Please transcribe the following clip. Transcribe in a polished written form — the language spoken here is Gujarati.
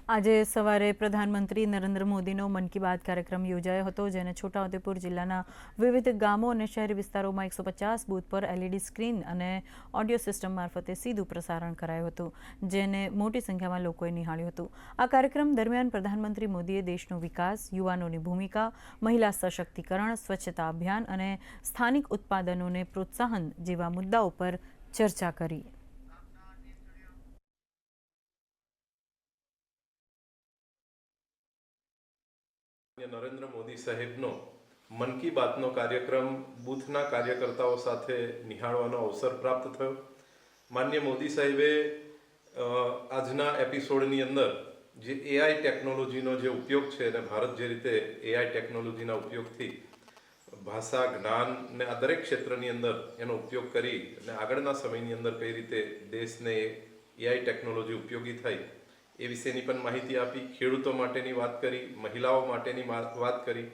આજે સવારે પ્રધાનમંત્રી નરેન્દ્ર મોદીનો મન કી બાત કાર્યક્રમ યોજાયો હતો, જેને છોટાઉદેપુર જિલ્લાના વિવિધ ગામો અને શહેરી વિસ્તારોમાં 150 બૂથ પર એલઈડી સ્ક્રીન અને ઓડિયો સિસ્ટમ મારફતે સીધું પ્રસારણ કરાયું હતું, જેને મોટી સંખ્યામાં લોકોએ નિહાળ્યું હતું। આ કાર્યક્રમ દરમિયાન પ્રધાનમંત્રી મોદીએ દેશનો વિકાસ, યુવાનોની ભૂમિકા, મહિલા સશક્તિકરણ, સ્વચ્છતા અભિયાન અને સ્થાનિક ઉત્પાદનોને પ્રોત્સાહન જેવા મુદ્દાઓ પર ચર્ચા કરી। નરેન્દ્ર મોદી સાહેબનો મન કી બાતનો કાર્યક્રમ બૂથના કાર્યકર્તાઓ સાથે નિહાળવાનો અવસર પ્રાપ્ત થયો। માન્ય મોદી સાહેબે આજના એપિસોડની અંદર જે એઆઈ ટેકનોલોજીનો જે ઉપયોગ છે અને ભારત જે રીતે એઆઈ ટેકનોલોજીના ઉપયોગથી ભાષા, જ્ઞાન ને આ દરેક ક્ષેત્રની અંદર એનો ઉપયોગ કરી અને આગળના સમયની અંદર કઈ રીતે દેશને એઆઈ ટેકનોલોજી ઉપયોગી થાય એ વિશેની પણ માહિતી આપી। ખેડૂતો માટેની વાત કરી, મહિલાઓ માટેની વાત કરી